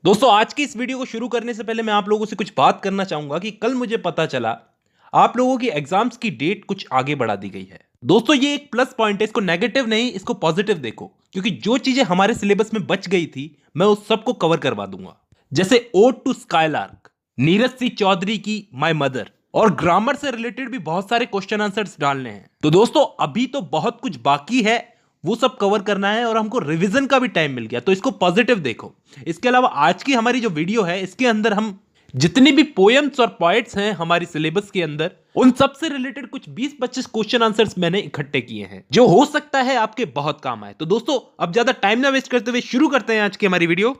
दोस्तों आज की इस वीडियो को शुरू करने से पहले मैं आप लोगों से कुछ बात करना चाहूंगा कि कल मुझे पता चला आप लोगों की एग्जाम्स की डेट कुछ आगे बढ़ा दी गई है। दोस्तों ये एक प्लस पॉइंट है, इसको नेगेटिव नहीं इसको पॉजिटिव देखो, क्योंकि जो चीजें हमारे सिलेबस में बच गई थी मैं उस सबको कवर करवा दूंगा। जैसे ओड टू स्काईलार्क, नीरज सी चौधरी की माय मदर, और ग्रामर से रिलेटेड भी बहुत सारे क्वेश्चन आंसर्स डालने हैं। तो दोस्तों अभी तो बहुत कुछ बाकी है, वो सब कवर करना है और हमको रिवीजन का भी टाइम मिल गया, तो इसको पॉजिटिव देखो। इसके अलावा आज की हमारी जो वीडियो है इसके अंदर हम जितनी भी पोएम्स और पॉइंट्स हैं हमारी सिलेबस के अंदर, उन सब से रिलेटेड कुछ 20-25 क्वेश्चन आंसर्स मैंने इकट्ठे किए हैं जो हो सकता है आपके बहुत काम आए। तो दोस्तों अब ज्यादा टाइम ना वेस्ट करते हुए शुरू करते हैं आज की हमारी वीडियो।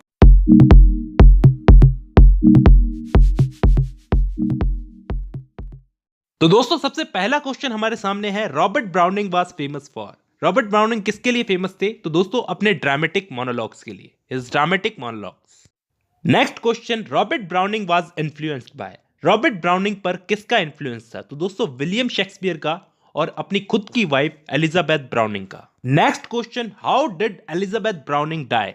तो दोस्तों सबसे पहला क्वेश्चन हमारे सामने है, Robert browning was famous for. Robert browning किसके लिए फेमस थे? तो दोस्तों अपने ड्रामेटिक मोनोलॉग्स के लिए, his dramatic monologues. Next question, Robert browning was influenced by. Robert browning पर किसका इन्फ्लुएंस था? तो दोस्तों विलियम शेक्सपियर का और अपनी खुद की वाइफ एलिजाबेथ ब्राउनिंग का। Next question, how did Elizabeth Browning die.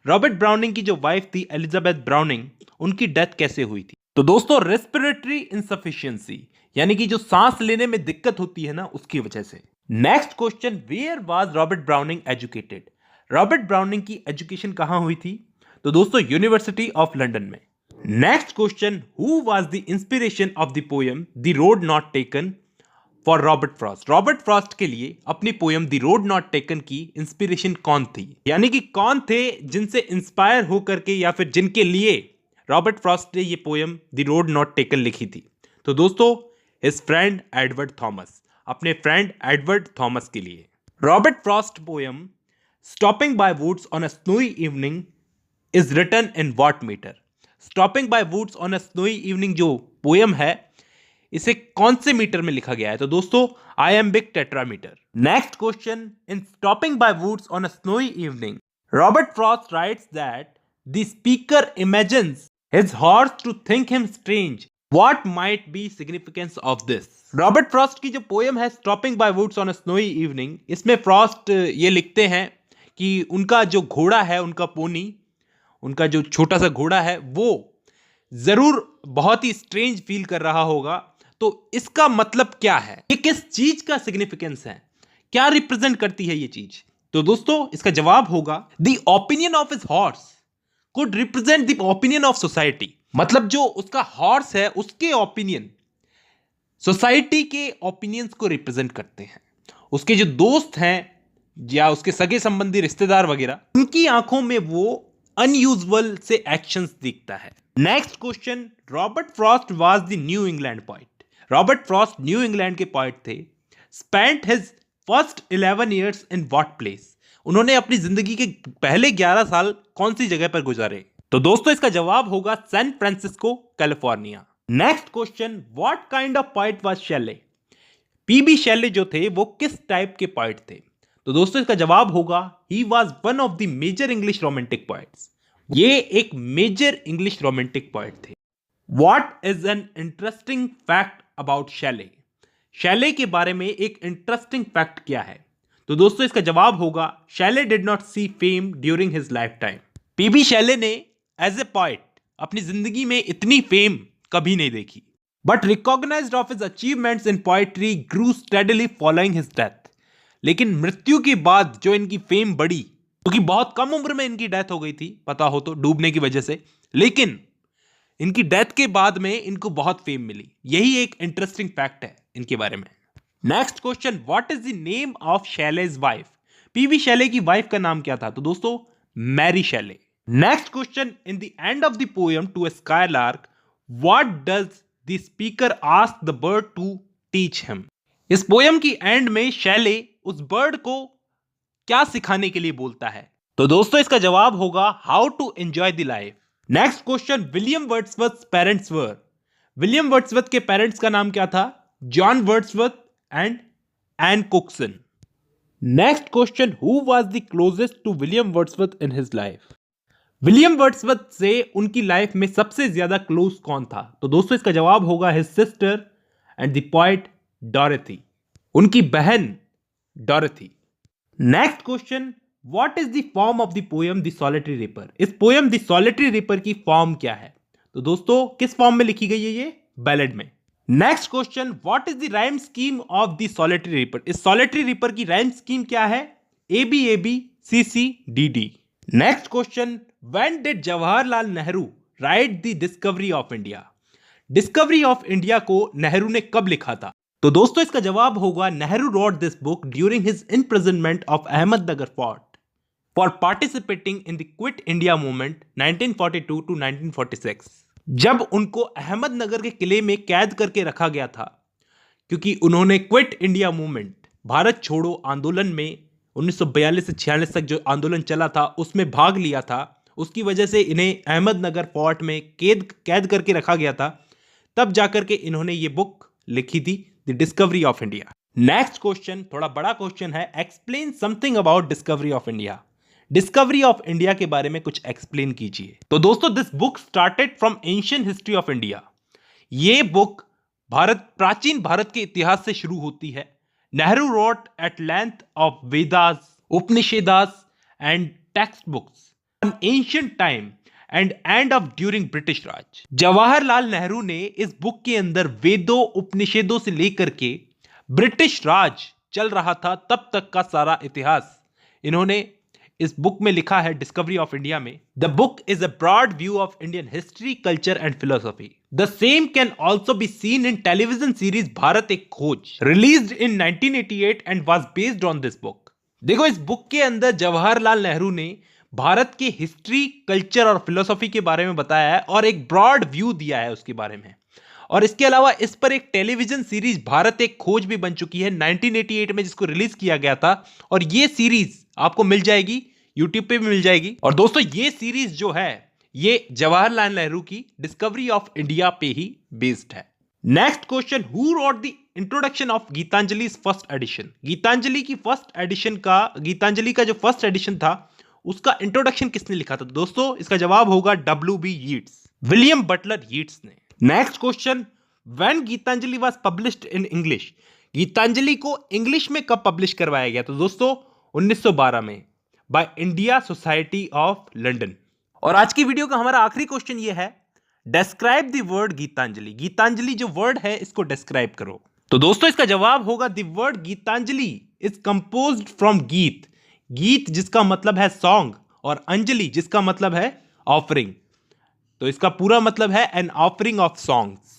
Robert Browning की जो वाइफ थी एलिजाबेथ ब्राउनिंग, उनकी डेथ कैसे हुई थी? तो दोस्तों रेस्पिरेटरी इनसफिशिएंसी, यानी कि जो सांस लेने में दिक्कत होती है ना, उसकी वजह से। Next question, where was Robert Browning educated. Robert Browning की एजुकेशन कहां हुई थी? तो दोस्तों यूनिवर्सिटी ऑफ लंदन में। Next question, who was the inspiration of the poem the road not taken for Robert Frost. Robert Frost के लिए अपनी poem the road not taken की इंस्पिरेशन कौन थी, यानी कि कौन थे जिनसे इंस्पायर होकर के या फिर जिनके लिए रॉबर्ट फ्रॉस्ट ने ये poem the road not taken लिखी थी? तो दोस्तों हिज फ्रेंड एडवर्ड थॉमस, अपने फ्रेंड एडवर्ड थॉमस के लिए। Robert Frost poem stopping by woods on a snowy evening is written in what meter. Stopping by woods on a snowy evening जो poem है, इसे कौन से मीटर में लिखा गया है? तो दोस्तों iambic tetrameter. Next question, in stopping by woods on a snowy evening Robert Frost writes that the speaker imagines his horse to think him strange, What might be significance of this? Robert Frost की जो poem है stopping by woods on a snowy evening, इसमें Frost ये लिखते हैं कि उनका जो घोड़ा है, उनका पोनी, उनका जो छोटा सा घोड़ा है, वो जरूर बहुत ही स्ट्रेंज फील कर रहा होगा। तो इसका मतलब क्या है? ये किस चीज का सिग्निफिकेंस है? क्या रिप्रेजेंट करती है ये चीज? तो दोस्तों इसका जवाब होगा, the opinion of his horse could represent the opinion of society. मतलब जो उसका हॉर्स है उसके ओपिनियन सोसाइटी के ओपिनियंस को रिप्रेजेंट करते हैं। उसके जो दोस्त हैं या उसके सगे संबंधी रिश्तेदार वगैरह, उनकी आंखों में वो अनयूजुअल से एक्शंस दिखता है। Next question, Robert Frost was the new England poet. Robert Frost new England के पोएट थे। Spent his first 11 years in what place. उन्होंने अपनी जिंदगी के पहले 11 साल कौन सी जगह पर गुजारे? तो दोस्तों इसका जवाब होगा San Francisco, California. Next question, what kind of poet was Shelley. PB Shelley जो थे वो किस टाइप के पोएट थे? तो दोस्तों इसका जवाब होगा, he was one of the major English romantic poets. ये एक मेजर इंग्लिश रोमांटिक पोएट थे। What is an interesting fact about Shelley. Shelley के बारे में एक इंटरेस्टिंग फैक्ट क्या है? तो दोस्तों इसका जवाब होगा, Shelley did not see fame during his lifetime. PB Shelley ने एज ए पोएट अपनी जिंदगी में इतनी फेम कभी नहीं देखी, but recognised of his achievements in poetry grew steadily following his death. लेकिन मृत्यु के बाद जो इनकी फेम बढ़ी, क्योंकि बहुत कम उम्र में इनकी डेथ हो गई थी, पता हो तो, डूबने की वजह से, लेकिन इनकी डेथ के बाद में इनको बहुत फेम मिली। यही एक इंटरेस्टिंग फैक्ट है इनके बारे में। Next question, what is the name of Shelley's wife. PB Shelley की वाइफ का नाम क्या था? तो दोस्तों Mary Shelley. Next question, in the end of the poem to a skylark, what does the speaker ask the bird to teach him? इस poem की and में शैले उस बर्ड को क्या सिखाने के लिए बोलता है? तो दोस्तों इसका जवाब होगा, how to enjoy the life. Next question, William Wordsworth parents were. William Wordsworth के पेरेंट्स का नाम क्या था? John Wordsworth and Ann Cookson. Next question, who was the closest to William Wordsworth in his life. William Wordsworth से उनकी life में सबसे ज्यादा क्लोज कौन था? तो दोस्तों इसका जवाब होगा, his sister and the poet Dorothy, उनकी बहन Dorothy. Next question, what is the form of the poem the solitary reaper? इस पोयम द सॉलिटरी रिपर की फॉर्म क्या है? तो दोस्तों किस फॉर्म में लिखी गई है ये? बैलेड में। Next question, what is the rhyme scheme of the solitary reaper? इस सॉलिटरी रिपर की राइम स्कीम क्या है? ABAB CCDD। Next question, when did Jawaharlal Nehru right the Discovery of India? Discovery of India को नेहरू ने कब लिखा था? तो दोस्तों इसका जवाब होगा Nehru wrote this book during his imprisonment of Ahmednagar fort for participating in the quit India movement 1942 to 1946। जब उनको अहमदनगर के किले में कैद करके रखा गया था क्योंकि उन्होंने क्विट इंडिया मूवमेंट, भारत छोड़ो आंदोलन में 1942 से 46 तक जो आंदोलन चला था उसमें भाग लिया था, उसकी वजह से इन्हें अहमदनगर फोर्ट में कैद करके रखा गया था। तब जाकर के इन्होंने ये बुक लिखी थी, the Discovery of India. Next question थोड़ा बड़ा क्वेश्चन है, explain something about Discovery of India. Discovery of India के बारे में कुछ एक्सप्लेन कीजिए। तो दोस्तों this book started from ancient history of India. ये बुक प्राचीन भारत के इतिहास से शुरू होती है। Nehru wrote at length of Vedas, Upanishads and textbooks on ancient time and end of during British Raj. Jawaharlal Nehru ने इस बुक के अंदर वेदों, उपनिषेदों से लेकर के ब्रिटिश राज चल रहा था तब तक का सारा इतिहास इन्होंने इस बुक में लिखा है, डिस्कवरी ऑफ इंडिया में। The book is a broad view of Indian history, culture and philosophy. The same can also be seen in television series Bharat Ek Khoj, released in 1988 and was based on this book. देखो इस book के अंदर जवाहरलाल नेहरू ने भारत की history, culture और philosophy के बारे में बताया है और एक ब्रॉड व्यू दिया है उसके बारे में। और इसके अलावा इस पर एक टेलीविजन सीरीज भारत एक खोज भी बन चुकी है 1988 में, जिसको रिलीज किया गया था। और ये सीरीज आपको मिल जाएगी, यूट्यूब पे भी मिल जाएगी। और दोस्तों ये सीरीज जो है ये जवाहरलाल नेहरू की डिस्कवरी ऑफ इंडिया पे ही बेस्ड है। Next question, who wrote the introduction of Gitanjali first edition? Gitanjali का जो फर्स्ट एडिशन था उसका इंट्रोडक्शन किसने लिखा था? दोस्तों इसका जवाब होगा WB Yeats, William Butler Yeats ने। Next question, when Gitanjali was published in English? Gitanjali को इंग्लिश में कब पब्लिश करवाया गया? तो दोस्तों 1912 में by India society of London. और आज की वीडियो का हमारा आखिरी क्वेश्चन ये है, describe the word Gitanjali. Gitanjali जो वर्ड है इसको डिस्क्राइब करो। तो दोस्तों इसका जवाब होगा the word Gitanjali is composed from geet, गीत जिसका मतलब है सॉन्ग, और अंजलि जिसका मतलब है ऑफरिंग। तो इसका पूरा मतलब है एन ऑफरिंग ऑफ सॉन्ग्स।